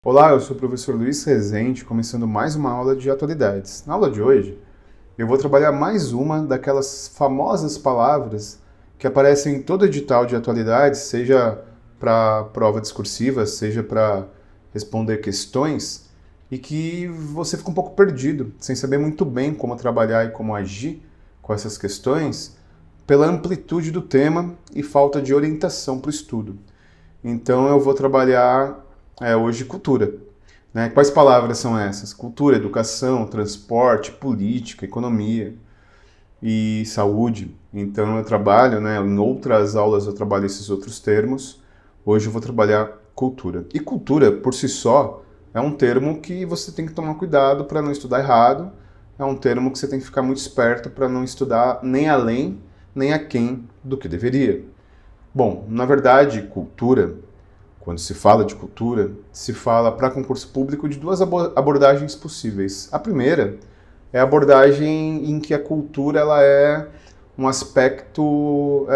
Olá, eu sou o professor Luiz Rezende, começando mais uma aula de atualidades. Na aula de hoje, eu vou trabalhar mais uma daquelas famosas palavras que aparecem em todo edital de atualidades, seja para prova discursiva, seja para responder questões, e que você fica um pouco perdido, sem saber muito bem como trabalhar e como agir com essas questões, pela amplitude do tema e falta de orientação para o estudo. Então eu vou trabalhar hoje cultura. Né? Quais palavras são essas? Cultura, educação, transporte, política, economia e saúde. Então eu trabalho, né, em outras aulas eu trabalho esses outros termos. Hoje eu vou trabalhar cultura. E cultura, por si só, é um termo que você tem que tomar cuidado para não estudar errado. É um termo que você tem que ficar muito esperto para não estudar nem além, nem aquém do que deveria. Bom, na verdade, cultura, quando se fala de cultura, se fala para concurso público de duas abordagens possíveis. A primeira é a abordagem em que a cultura ela é um aspecto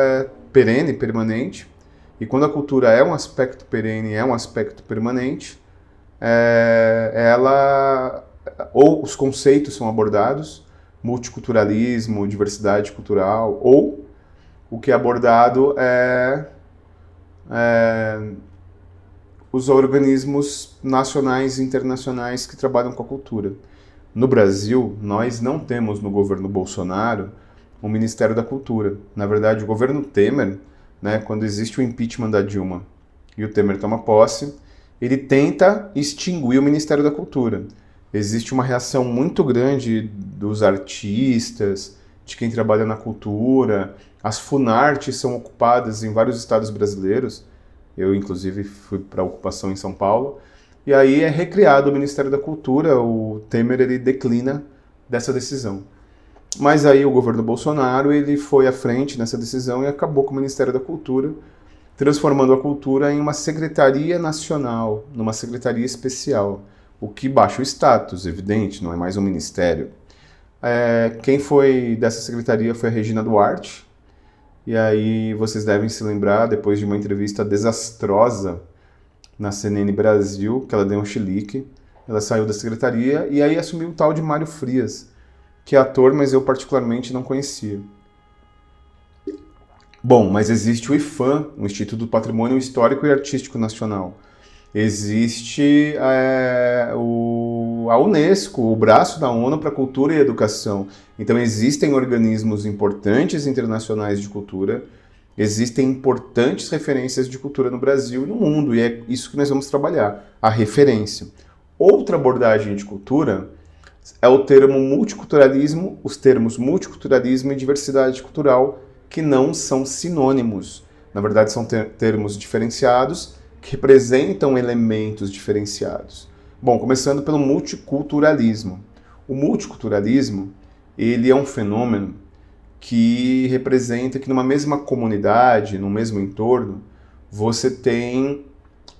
perene, permanente, e quando a cultura é um aspecto perene, é um aspecto permanente, ela ou os conceitos são abordados, multiculturalismo, diversidade cultural, ou o que é abordado é os organismos nacionais e internacionais que trabalham com a cultura. No Brasil, nós não temos no governo Bolsonaro um Ministério da Cultura. Na verdade, o governo Temer, né, quando existe o impeachment da Dilma e o Temer toma posse, ele tenta extinguir o Ministério da Cultura. Existe uma reação muito grande dos artistas, de quem trabalha na cultura. As Funartes são ocupadas em vários estados brasileiros. Eu, inclusive, fui para a ocupação em São Paulo. E aí é recriado o Ministério da Cultura. O Temer ele declina dessa decisão. Mas aí o governo Bolsonaro ele foi à frente nessa decisão e acabou com o Ministério da Cultura, transformando a cultura em uma secretaria nacional, numa secretaria especial, o que baixa o status, evidente, não é mais um ministério. Quem foi dessa secretaria foi a Regina Duarte, e aí vocês devem se lembrar, depois de uma entrevista desastrosa na CNN Brasil, que ela deu um chilique, ela saiu da secretaria e aí assumiu o tal de Mário Frias, que é ator, mas eu particularmente não conhecia. Bom, mas existe o IPHAN, o Instituto do Patrimônio Histórico e Artístico Nacional. Existe a Unesco, o braço da ONU para Cultura e Educação. Então existem organismos importantes internacionais de cultura, existem importantes referências de cultura no Brasil e no mundo, e é isso que nós vamos trabalhar, a referência. Outra abordagem de cultura é o termo multiculturalismo, os termos multiculturalismo e diversidade cultural, que não são sinônimos. Na verdade, são termos diferenciados que representam elementos diferenciados. Bom, começando pelo multiculturalismo. O multiculturalismo, ele é um fenômeno que representa que numa mesma comunidade, num mesmo entorno, você tem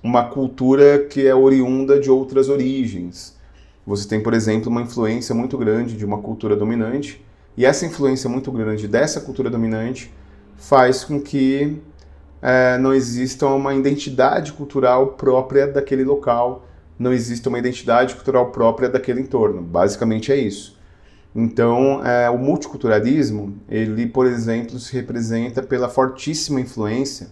uma cultura que é oriunda de outras origens. Você tem, por exemplo, uma influência muito grande de uma cultura dominante, e essa influência muito grande dessa cultura dominante faz com que não exista uma identidade cultural própria daquele local, não exista uma identidade cultural própria daquele entorno. Basicamente é isso. Então, o multiculturalismo, ele, por exemplo, se representa pela fortíssima influência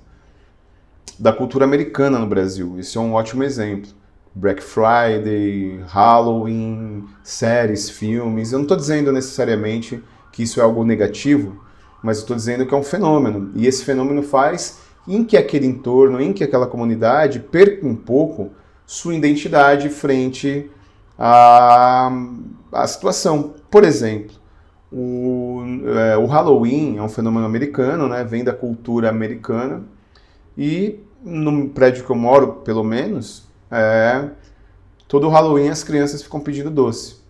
da cultura americana no Brasil. Esse é um ótimo exemplo. Black Friday, Halloween, séries, filmes. Eu não estou dizendo necessariamente que isso é algo negativo, mas estou dizendo que é um fenômeno. E esse fenômeno faz em que aquele entorno, em que aquela comunidade perca um pouco sua identidade frente à situação. Por exemplo, o Halloween é um fenômeno americano, né? Vem da cultura americana, e no prédio que eu moro, pelo menos, todo Halloween as crianças ficam pedindo doce.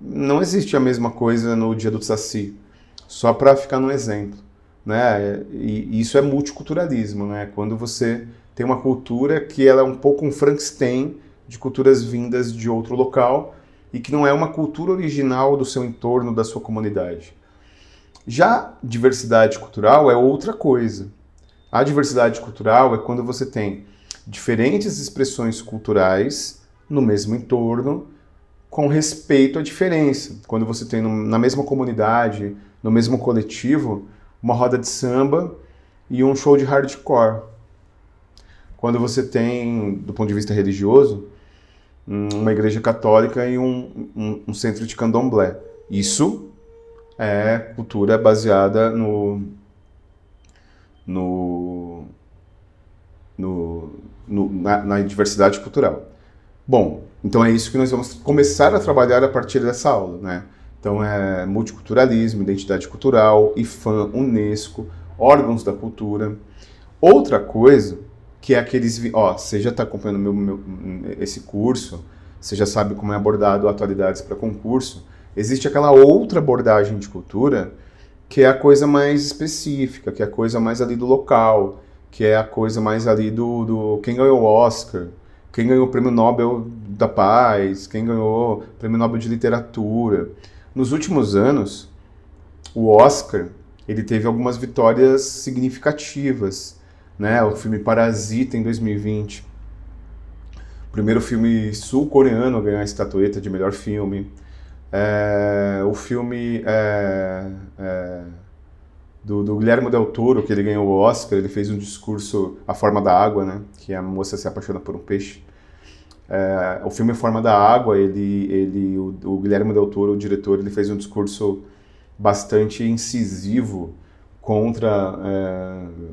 Não existe a mesma coisa no dia do Saci, só para ficar no exemplo. Né? E isso é multiculturalismo, né? Quando você tem uma cultura que ela é um pouco um Frankenstein de culturas vindas de outro local e que não é uma cultura original do seu entorno, da sua comunidade. Já diversidade cultural é outra coisa. A diversidade cultural é quando você tem diferentes expressões culturais no mesmo entorno, com respeito à diferença. Quando você tem na mesma comunidade, no mesmo coletivo, uma roda de samba e um show de hardcore. Quando você tem, do ponto de vista religioso, uma igreja católica e um centro de candomblé. Isso é cultura baseada na diversidade cultural. Bom, então é isso que nós vamos começar a trabalhar a partir dessa aula, né? Então é multiculturalismo, identidade cultural, IFAM, Unesco, órgãos da cultura. Outra coisa que é aqueles... você já está acompanhando esse curso, você já sabe como é abordado atualidades para concurso. Existe aquela outra abordagem de cultura que é a coisa mais específica, que é a coisa mais ali do local, que é a coisa mais ali do quem ganhou o Oscar, quem ganhou o Prêmio Nobel da Paz, quem ganhou o Prêmio Nobel de Literatura. Nos últimos anos, o Oscar ele teve algumas vitórias significativas, né? O filme Parasita, em 2020. O primeiro filme sul-coreano a ganhar a estatueta de melhor filme. O filme do Guilherme Del Toro, que ele ganhou o Oscar, ele fez um discurso, A Forma da Água, né? Que a moça se apaixona por um peixe. O filme A Forma da Água, o Guilherme Del Toro, o diretor, ele fez um discurso bastante incisivo contra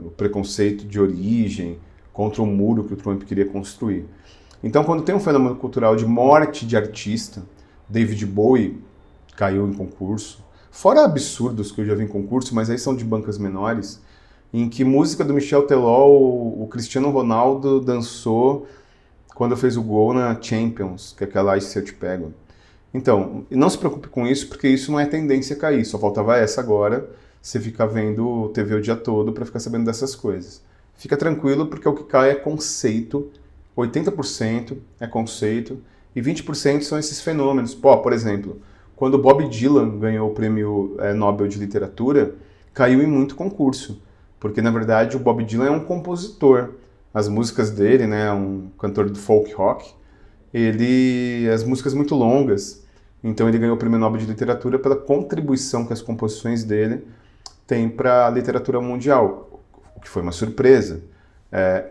o preconceito de origem, contra o muro que o Trump queria construir. Então, quando tem um fenômeno cultural de morte de artista, David Bowie caiu em concurso, fora absurdos que eu já vi em concurso, mas aí são de bancas menores, em que música do Michel Teló, o Cristiano Ronaldo dançou quando fez o gol na Champions, que é aquela Se Eu Te Pego. Então, não se preocupe com isso, porque isso não é tendência a cair, só faltava essa agora, você fica vendo TV o dia todo para ficar sabendo dessas coisas. Fica tranquilo, porque o que cai é conceito, 80% é conceito, e 20% são esses fenômenos. Por exemplo, quando Bob Dylan ganhou o Prêmio Nobel de Literatura, caiu em muito concurso, porque na verdade o Bob Dylan é um compositor. As músicas dele, né, um cantor de folk rock, as músicas muito longas, então ele ganhou o Prêmio Nobel de Literatura pela contribuição que as composições dele têm para a literatura mundial, o que foi uma surpresa,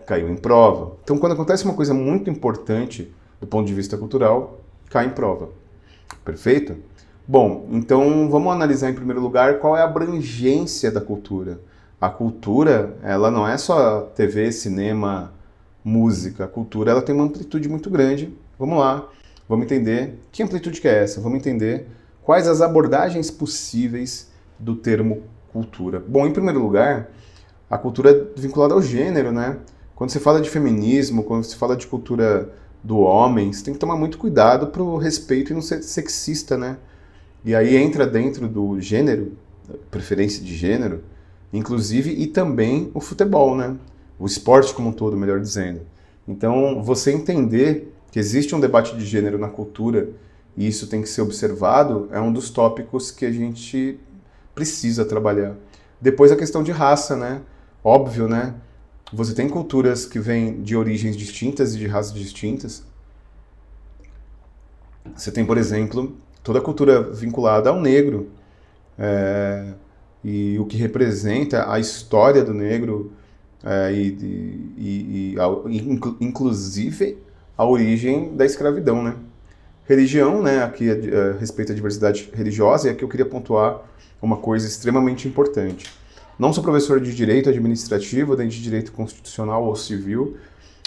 caiu em prova. Então quando acontece uma coisa muito importante do ponto de vista cultural, cai em prova. Perfeito? Bom, então vamos analisar em primeiro lugar qual é a abrangência da cultura. A cultura, ela não é só TV, cinema, música. A cultura, ela tem uma amplitude muito grande. Vamos lá, vamos entender que amplitude que é essa. Vamos entender quais as abordagens possíveis do termo cultura. Bom, em primeiro lugar, a cultura é vinculada ao gênero, né? Quando você fala de feminismo, quando você fala de cultura do homem, você tem que tomar muito cuidado para o respeito e não ser sexista, né? E aí entra dentro do gênero, preferência de gênero, inclusive, e também o futebol, né? O esporte como um todo, melhor dizendo. Então, você entender que existe um debate de gênero na cultura e isso tem que ser observado é um dos tópicos que a gente precisa trabalhar. Depois a questão de raça, né? Óbvio, né? Você tem culturas que vêm de origens distintas e de raças distintas. Você tem, por exemplo, toda a cultura vinculada ao negro, e o que representa a história do negro, inclusive a origem da escravidão, né? Religião, né? Aqui a respeito da diversidade religiosa, e aqui eu queria pontuar uma coisa extremamente importante. Não sou professor de direito administrativo, nem de direito constitucional ou civil,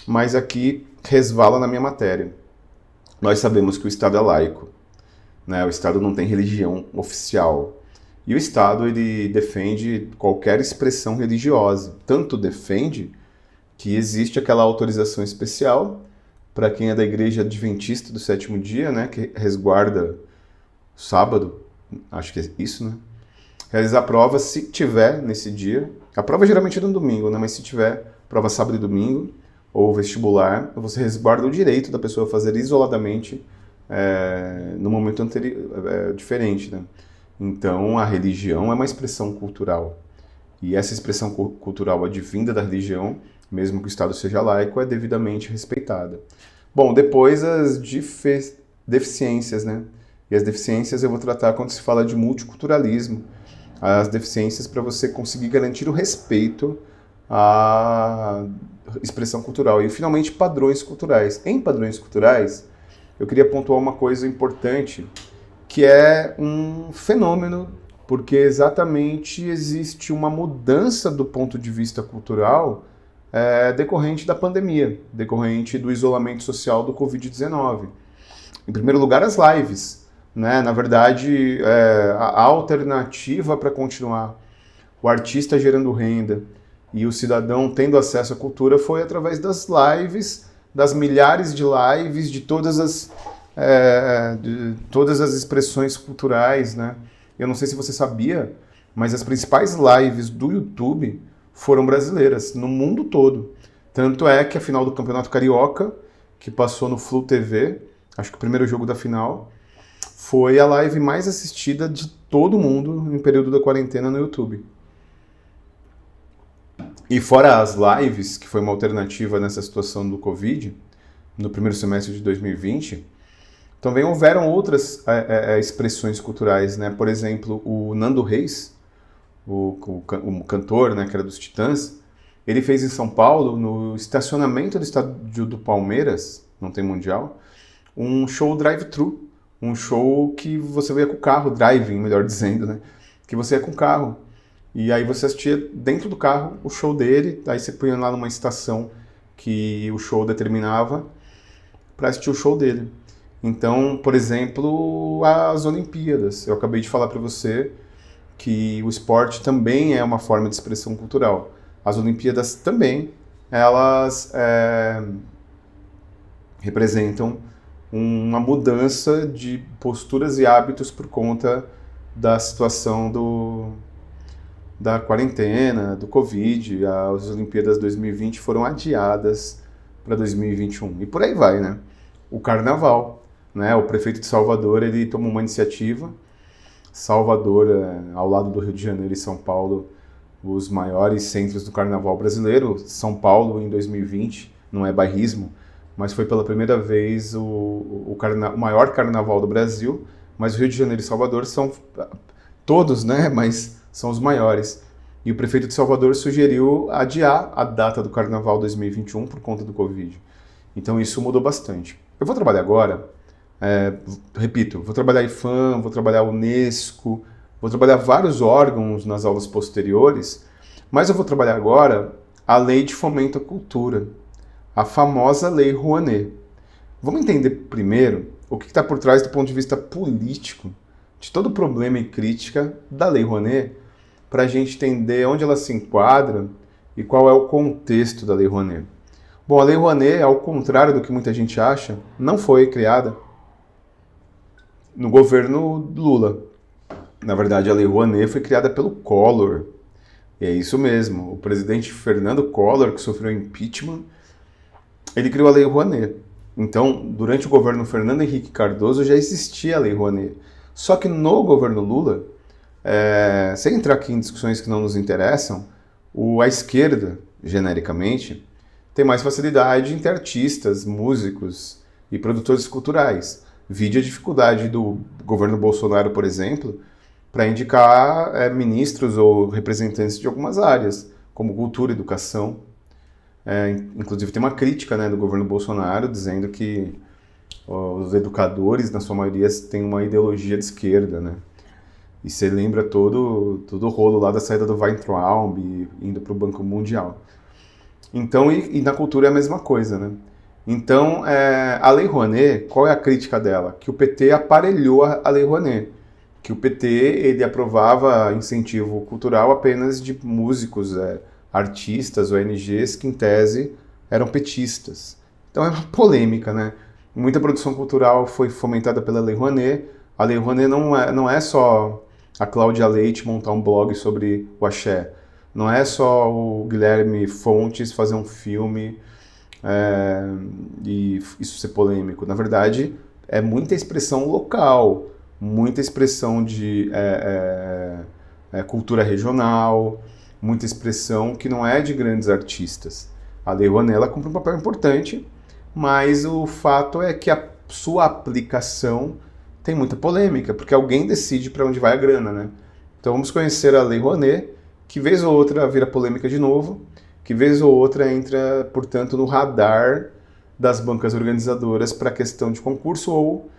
mas aqui resvala na minha matéria. Nós sabemos que o Estado é laico, né? O Estado não tem religião oficial. E o Estado, ele defende qualquer expressão religiosa. Tanto defende que existe aquela autorização especial para quem é da Igreja Adventista do Sétimo Dia, né? Que resguarda sábado, acho que é isso, né? Realizar a prova se tiver nesse dia. A prova geralmente é no domingo, né? Mas se tiver prova sábado e domingo, ou vestibular, você resguarda o direito da pessoa fazer isoladamente no momento anterior, diferente, né? Então, a religião é uma expressão cultural. E essa expressão cultural advinda da religião, mesmo que o Estado seja laico, é devidamente respeitada. Bom, depois as deficiências, né? E as deficiências eu vou tratar quando se fala de multiculturalismo. As deficiências para você conseguir garantir o respeito à expressão cultural. E, finalmente, padrões culturais. Em padrões culturais, eu queria pontuar uma coisa importante, que é um fenômeno, porque exatamente existe uma mudança do ponto de vista cultural decorrente da pandemia, decorrente do isolamento social do Covid-19. Em primeiro lugar, as lives. Né? Na verdade, a alternativa para continuar o artista gerando renda e o cidadão tendo acesso à cultura foi através das lives, das milhares de lives, de todas as expressões culturais. Né? Eu não sei se você sabia, mas as principais lives do YouTube foram brasileiras, no mundo todo. Tanto é que a final do Campeonato Carioca, que passou no Flu TV, acho que o primeiro jogo da final, foi a live mais assistida de todo mundo em período da quarentena no YouTube. E fora as lives, que foi uma alternativa nessa situação do Covid, no primeiro semestre de 2020, também houveram outras expressões culturais, né? Por exemplo, o Nando Reis, o cantor, né, que era dos Titãs, ele fez em São Paulo, no estacionamento do estádio do Palmeiras, não tem mundial, um show drive-thru, um show que você ia com o carro, driving, melhor dizendo, né? Que você ia com o carro. E aí você assistia dentro do carro o show dele, aí você punha lá numa estação que o show determinava para assistir o show dele. Então, por exemplo, as Olimpíadas. Eu acabei de falar para você que o esporte também é uma forma de expressão cultural. As Olimpíadas também, elas representam uma mudança de posturas e hábitos por conta da situação da quarentena, do Covid. As Olimpíadas 2020 foram adiadas para 2021. E por aí vai, né? O Carnaval, né? O prefeito de Salvador, ele tomou uma iniciativa. Salvador, ao lado do Rio de Janeiro e São Paulo, os maiores centros do Carnaval brasileiro. São Paulo, em 2020, não é bairrismo, mas foi pela primeira vez o maior carnaval do Brasil, mas o Rio de Janeiro e Salvador são todos, né? Mas são os maiores. E o prefeito de Salvador sugeriu adiar a data do Carnaval 2021 por conta do Covid. Então isso mudou bastante. Eu vou trabalhar agora, repito, vou trabalhar IFAM, vou trabalhar Unesco, vou trabalhar vários órgãos nas aulas posteriores, mas eu vou trabalhar agora a Lei de Fomento à Cultura, a famosa Lei Rouanet. Vamos entender primeiro o que está por trás do ponto de vista político de todo o problema e crítica da Lei Rouanet, para a gente entender onde ela se enquadra e qual é o contexto da Lei Rouanet. Bom, a Lei Rouanet, ao contrário do que muita gente acha, não foi criada no governo Lula. Na verdade, a Lei Rouanet foi criada pelo Collor. E é isso mesmo, o presidente Fernando Collor, que sofreu impeachment, ele criou a Lei Rouanet. Então, durante o governo Fernando Henrique Cardoso já existia a Lei Rouanet. Só que no governo Lula, sem entrar aqui em discussões que não nos interessam, a esquerda, genericamente, tem mais facilidade em ter artistas, músicos e produtores culturais. Vide a dificuldade do governo Bolsonaro, por exemplo, para indicar ministros ou representantes de algumas áreas, como cultura, educação. Inclusive tem uma crítica, né, do governo Bolsonaro dizendo que os educadores, na sua maioria, têm uma ideologia de esquerda, né? E você lembra todo o rolo lá da saída do Weintraub indo para o Banco Mundial. Então, e na cultura é a mesma coisa, né? Então, a Lei Rouanet, qual é a crítica dela? Que o PT aparelhou a Lei Rouanet. Que o PT, ele aprovava incentivo cultural apenas de músicos, artistas, ONGs, que em tese eram petistas. Então é uma polêmica, né? Muita produção cultural foi fomentada pela Lei Rouanet. A Lei Rouanet não é só a Cláudia Leite montar um blog sobre o axé. Não é só o Guilherme Fontes fazer um filme e isso ser polêmico. Na verdade, é muita expressão local, muita expressão de cultura regional, muita expressão que não é de grandes artistas. A Lei Rouanet, ela cumpre um papel importante, mas o fato é que a sua aplicação tem muita polêmica, porque alguém decide para onde vai a grana, né? Então vamos conhecer a Lei Rouanet, que vez ou outra vira polêmica de novo, que vez ou outra entra, portanto, no radar das bancas organizadoras para questão de concurso ou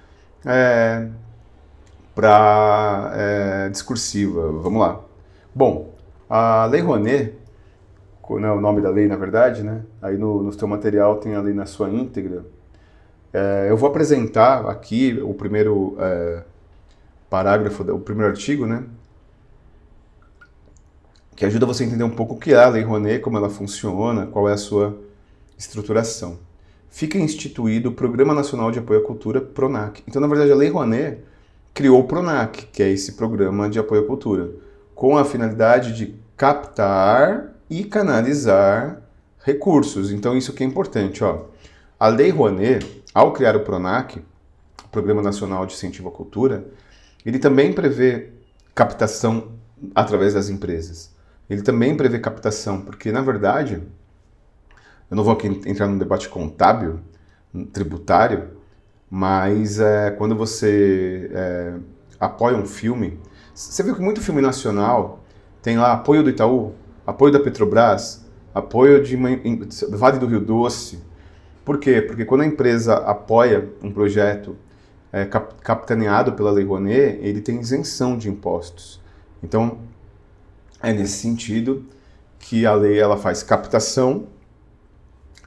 para discursiva. Vamos lá. Bom, a Lei Rouanet, não é o nome da lei, na verdade, né? Aí no seu material tem a lei na sua íntegra. Eu vou apresentar aqui o primeiro parágrafo, o primeiro artigo, né? Que ajuda você a entender um pouco o que é a Lei Rouanet, como ela funciona, qual é a sua estruturação. Fica instituído o Programa Nacional de Apoio à Cultura, PRONAC. Então, na verdade, a Lei Rouanet criou o PRONAC, que é esse Programa de Apoio à Cultura, com a finalidade de captar e canalizar recursos. Então, isso que é importante, ó. A Lei Rouanet, ao criar o PRONAC, o Programa Nacional de Incentivo à Cultura, ele também prevê captação através das empresas. Ele também prevê captação, porque, na verdade, eu não vou aqui entrar num debate contábil, tributário, mas quando você apoia um filme, você viu que muito filme nacional tem lá apoio do Itaú, apoio da Petrobras, apoio de Vale do Rio Doce. Por quê? Porque quando a empresa apoia um projeto capitaneado pela Lei Rouanet, ele tem isenção de impostos. Então, é nesse sentido que a lei ela faz captação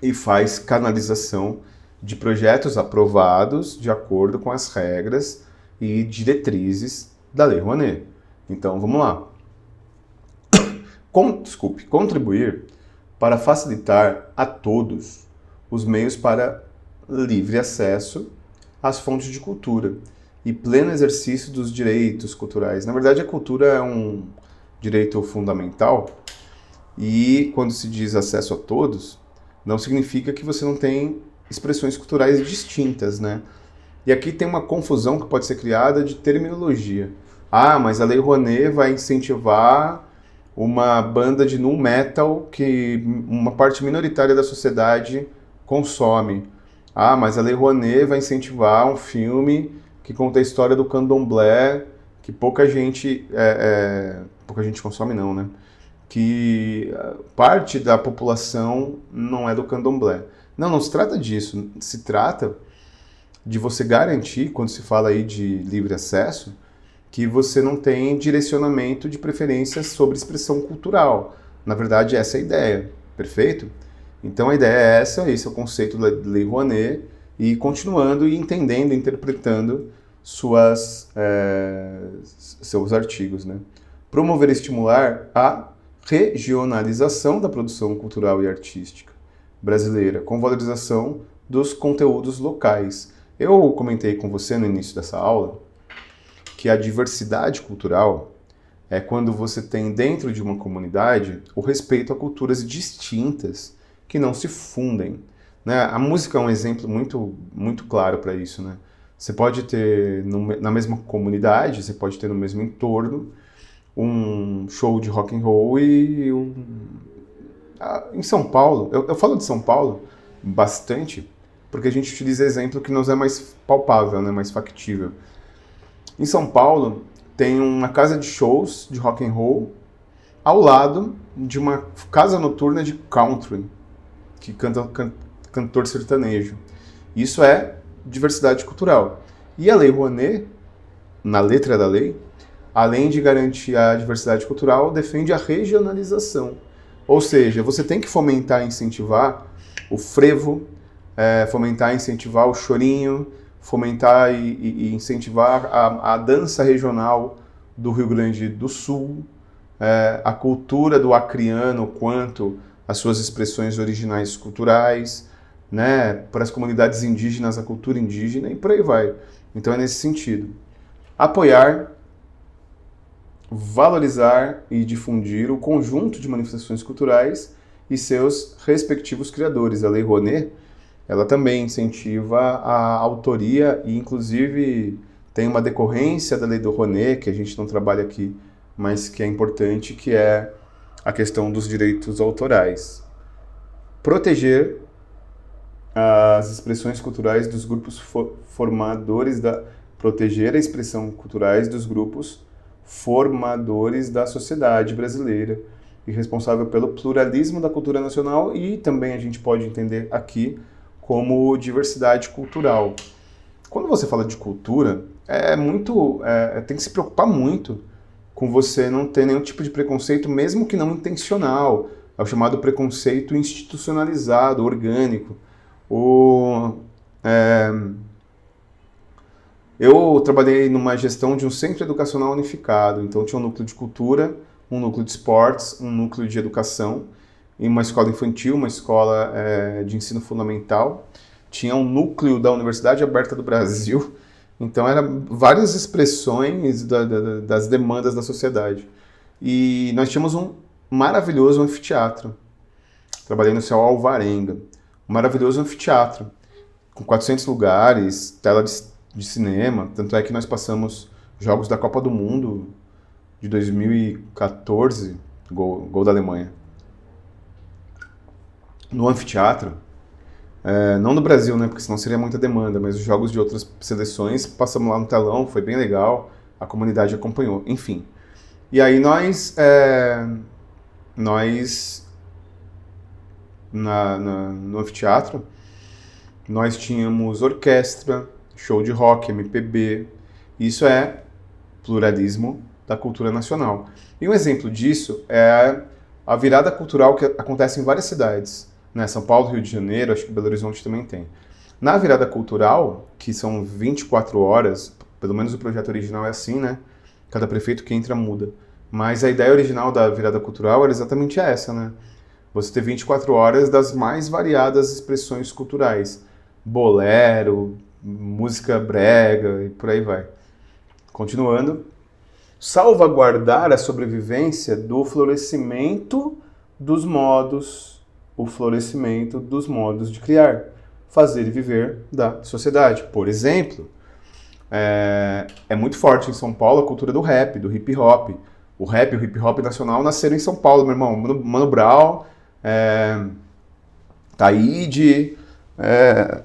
e faz canalização de projetos aprovados de acordo com as regras e diretrizes da Lei Rouanet. Então, vamos lá. Contribuir para facilitar a todos os meios para livre acesso às fontes de cultura e pleno exercício dos direitos culturais. Na verdade, a cultura é um direito fundamental e quando se diz acesso a todos, não significa que você não tem expressões culturais distintas, né? E aqui tem uma confusão que pode ser criada de terminologia. Ah, mas a Lei Rouanet vai incentivar uma banda de nu metal que uma parte minoritária da sociedade consome. Ah, mas a Lei Rouanet vai incentivar um filme que conta a história do candomblé, que pouca gente consome não, né? Que parte da população não é do candomblé. Não se trata disso. Se trata de você garantir, quando se fala aí de livre acesso, que você não tem direcionamento de preferências sobre expressão cultural. Na verdade, essa é a ideia, perfeito? Então a ideia é essa, esse é o conceito da Lei Rouanet, e continuando e entendendo, interpretando seus artigos, né? Promover e estimular a regionalização da produção cultural e artística brasileira, com valorização dos conteúdos locais. Eu comentei com você no início dessa aula que a diversidade cultural é quando você tem dentro de uma comunidade o respeito a culturas distintas que não se fundem, né? A música é um exemplo muito, muito claro para isso, né? Você pode ter na mesma comunidade, você pode ter no mesmo entorno um show de rock and roll e em São Paulo, eu falo de São Paulo bastante porque a gente utiliza exemplo que nos é mais palpável, né? Mais factível. Em São Paulo tem uma casa de shows de rock and roll ao lado de uma casa noturna de country que canta cantor sertanejo. Isso é diversidade cultural. E a Lei Rouanet, na letra da lei, além de garantir a diversidade cultural, defende a regionalização. Ou seja, você tem que fomentar e incentivar o frevo, fomentar e incentivar o chorinho, fomentar e incentivar a dança regional do Rio Grande do Sul, a cultura do acriano quanto às suas expressões originais culturais, né, para as comunidades indígenas, a cultura indígena e por aí vai. Então é nesse sentido. Apoiar, valorizar e difundir o conjunto de manifestações culturais e seus respectivos criadores. A Lei Rouanet, ela também incentiva a autoria e, inclusive, tem uma decorrência da Lei do Rouanet, que a gente não trabalha aqui, mas que é importante, que é a questão dos direitos autorais. Proteger as expressões culturais dos grupos formadores da proteger a expressão culturais dos grupos formadores da sociedade brasileira e responsável pelo pluralismo da cultura nacional e também a gente pode entender aqui como diversidade cultural. Quando você fala de cultura, tem que se preocupar muito com você não ter nenhum tipo de preconceito, mesmo que não intencional. É o chamado preconceito institucionalizado, orgânico. Eu trabalhei numa gestão de um centro educacional unificado, então tinha um núcleo de cultura, um núcleo de esportes, um núcleo de educação, e uma escola infantil, uma escola de ensino fundamental. Tinha um núcleo da Universidade Aberta do Brasil, então eram várias expressões das demandas da sociedade. E nós tínhamos um maravilhoso anfiteatro. Trabalhei no Céu Alvarenga. Um maravilhoso anfiteatro, com 400 lugares, tela de cinema. Tanto é que nós passamos jogos da Copa do Mundo de 2014, gol da Alemanha, no anfiteatro. Não no Brasil, né, porque senão seria muita demanda, mas os jogos de outras seleções, passamos lá no telão, foi bem legal, a comunidade acompanhou, enfim. E aí no anfiteatro, nós tínhamos orquestra, show de rock, MPB, isso é pluralismo da cultura nacional. E um exemplo disso é a virada cultural que acontece em várias cidades, né? São Paulo, Rio de Janeiro, acho que Belo Horizonte também tem. Na virada cultural, que são 24 horas, pelo menos o projeto original é assim, né? Cada prefeito que entra muda. Mas a ideia original da virada cultural era exatamente essa, né? Você ter 24 horas das mais variadas expressões culturais. Bolero, música brega e por aí vai. Continuando. Salvaguardar a sobrevivência do florescimento dos modos de criar, fazer e viver da sociedade. Por exemplo, é muito forte em São Paulo a cultura do rap, do hip hop. O rap e o hip hop nacional nasceram em São Paulo, meu irmão. Mano Brown, Taíde,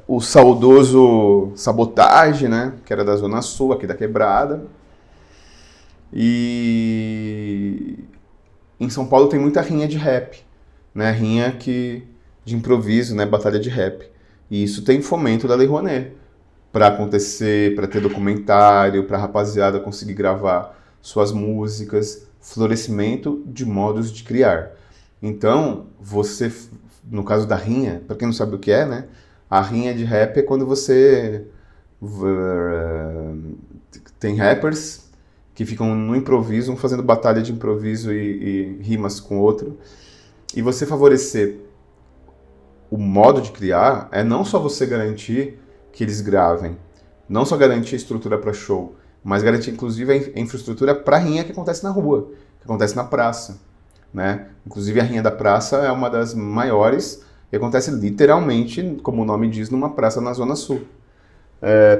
o saudoso Sabotagem, né, que era da Zona Sul, aqui da Quebrada. E em São Paulo tem muita rinha de rap, né? Rinha de improviso, né? Batalha de rap. E isso tem fomento da Lei Rouanet para acontecer, para ter documentário, para a rapaziada conseguir gravar suas músicas, florescimento de modos de criar. Então, você, no caso da rinha, para quem não sabe o que é, né? A rinha de rap é quando você tem rappers que ficam no improviso, um fazendo batalha de improviso e rimas com o outro. E você favorecer o modo de criar é não só você garantir que eles gravem, não só garantir a estrutura para show, mas garantir inclusive a infraestrutura para a rinha que acontece na rua, que acontece na praça, né? Inclusive a rinha da praça é uma das maiores e acontece literalmente, como o nome diz, numa praça na Zona Sul.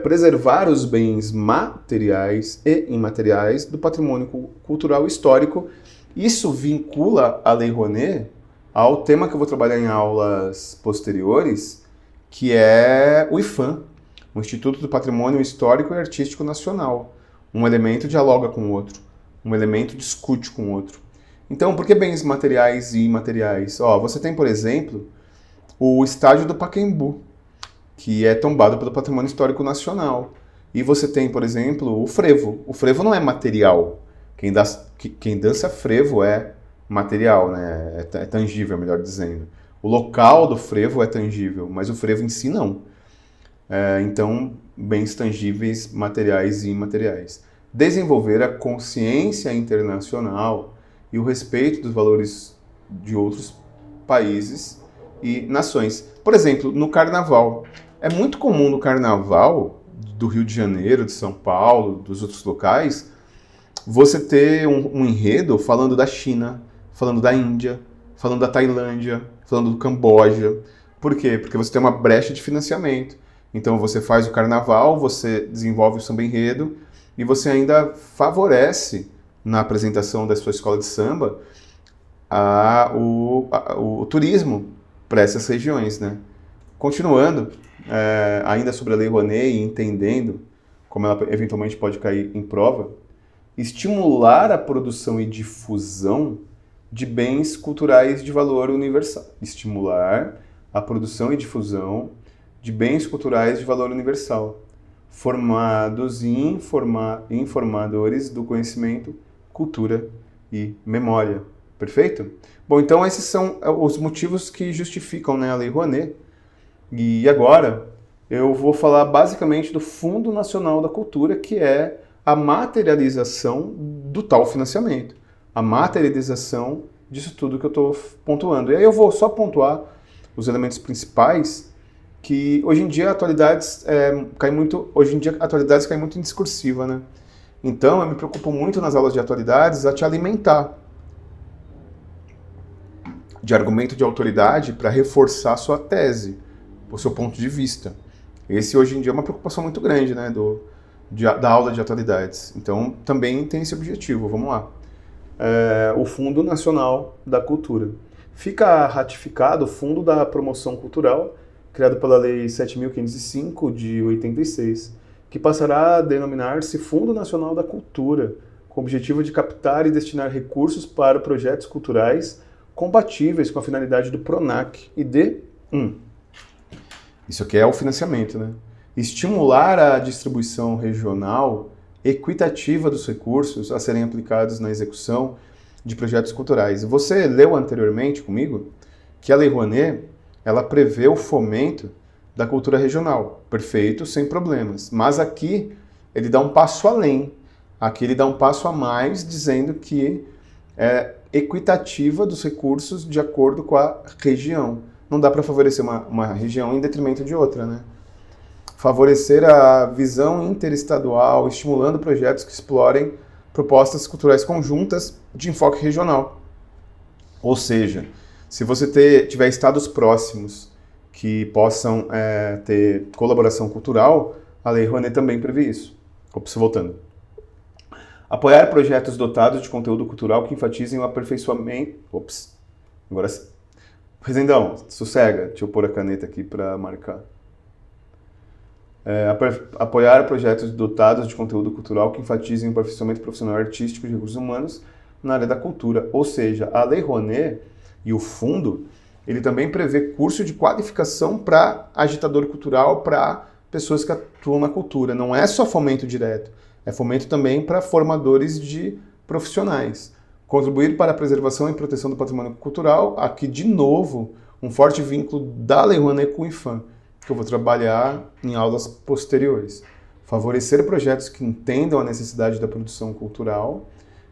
Preservar os bens materiais e imateriais do patrimônio cultural histórico. Isso vincula a Lei Rouanet ao tema que eu vou trabalhar em aulas posteriores, que é o IPHAN, o Instituto do Patrimônio Histórico e Artístico Nacional. Um elemento dialoga com o outro, um elemento discute com o outro. Então, por que bens materiais e imateriais? Você tem, por exemplo, o estádio do Pacaembu, que é tombado pelo Patrimônio Histórico Nacional. E você tem, por exemplo, o frevo. O frevo não é material. Quem dança frevo é material, né? É tangível, melhor dizendo. O local do frevo é tangível, mas o frevo em si não. Então, bens tangíveis, materiais e imateriais. Desenvolver a consciência internacional e o respeito dos valores de outros países e nações. Por exemplo, no carnaval. É muito comum no carnaval do Rio de Janeiro, de São Paulo, dos outros locais, você ter um enredo falando da China, falando da Índia, falando da Tailândia, falando do Camboja. Por quê? Porque você tem uma brecha de financiamento. Então você faz o carnaval, você desenvolve o samba enredo e você ainda favorece na apresentação da sua escola de samba o turismo para essas regiões, né? Continuando, ainda sobre a Lei Rouanet e entendendo como ela eventualmente pode cair em prova, estimular a produção e difusão de bens culturais de valor universal. Estimular a produção e difusão de bens culturais de valor universal, formados e informadores do conhecimento, cultura e memória. Perfeito? Bom, então esses são os motivos que justificam, né, a Lei Rouanet. E agora eu vou falar basicamente do Fundo Nacional da Cultura, que é a materialização do tal financiamento, a materialização disso tudo que eu estou pontuando. E aí eu vou só pontuar os elementos principais, que hoje em dia atualidades caem muito em discursiva, né? Então eu me preocupo muito nas aulas de atualidades a te alimentar de argumento de autoridade para reforçar a sua tese, o seu ponto de vista. Esse hoje em dia é uma preocupação muito grande, né, da aula de atualidades. Então também tem esse objetivo. Vamos lá. O Fundo Nacional da Cultura. Fica ratificado o Fundo da Promoção Cultural, criado pela Lei 7.505 de 86, que passará a denominar-se Fundo Nacional da Cultura, com o objetivo de captar e destinar recursos para projetos culturais compatíveis com a finalidade do PRONAC e de isso aqui é o financiamento, né? Estimular a distribuição regional equitativa dos recursos a serem aplicados na execução de projetos culturais. Você leu anteriormente comigo que a Lei Rouanet, ela prevê o fomento da cultura regional. Perfeito, sem problemas. Mas aqui ele dá um passo além. Aqui ele dá um passo a mais, dizendo que é equitativa dos recursos de acordo com a região. Não dá para favorecer uma região em detrimento de outra, né? Favorecer a visão interestadual, estimulando projetos que explorem propostas culturais conjuntas de enfoque regional. Ou seja, se você tiver estados próximos que possam ter colaboração cultural, a Lei Rouanet também prevê isso. Voltando. Apoiar projetos dotados de conteúdo cultural que enfatizem o aperfeiçoamento... Agora sim. Rezendão, sossega. Deixa eu pôr a caneta aqui para marcar. Apoiar projetos dotados de conteúdo cultural que enfatizem o aperfeiçoamento profissional artístico de recursos humanos na área da cultura. Ou seja, a Lei Rouanet e o fundo, ele também prevê curso de qualificação para agitador cultural, para pessoas que atuam na cultura. Não é só fomento direto, é fomento também para formadores de profissionais. Contribuir para a preservação e proteção do patrimônio cultural, aqui de novo, um forte vínculo da Lei Rouanet com o IPHAN, que eu vou trabalhar em aulas posteriores. Favorecer projetos que entendam a necessidade da produção cultural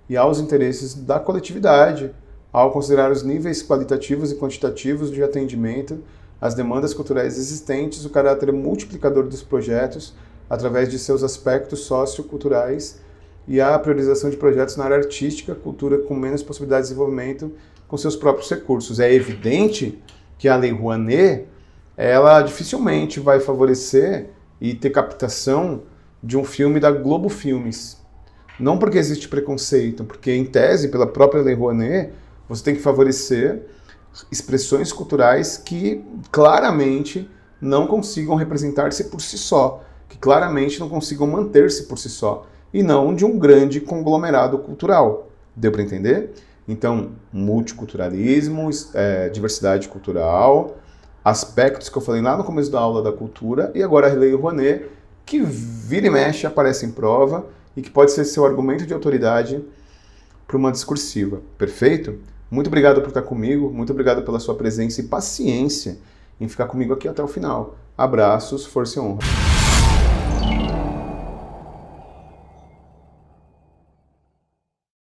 e aos interesses da coletividade, ao considerar os níveis qualitativos e quantitativos de atendimento às demandas culturais existentes, o caráter multiplicador dos projetos, através de seus aspectos socioculturais, e a priorização de projetos na área artística, cultura com menos possibilidades de desenvolvimento com seus próprios recursos. É evidente que a Lei Rouanet, ela dificilmente vai favorecer e ter captação de um filme da Globo Filmes. Não porque existe preconceito, porque em tese, pela própria Lei Rouanet, você tem que favorecer expressões culturais que claramente não consigam representar-se por si só, que claramente não consigam manter-se por si só, e não de um grande conglomerado cultural. Deu para entender? Então, multiculturalismo, diversidade cultural, aspectos que eu falei lá no começo da aula da cultura, e agora a Lei Rouanet, que vira e mexe, aparece em prova, e que pode ser seu argumento de autoridade para uma discursiva. Perfeito? Muito obrigado por estar comigo, muito obrigado pela sua presença e paciência em ficar comigo aqui até o final. Abraços, força e honra.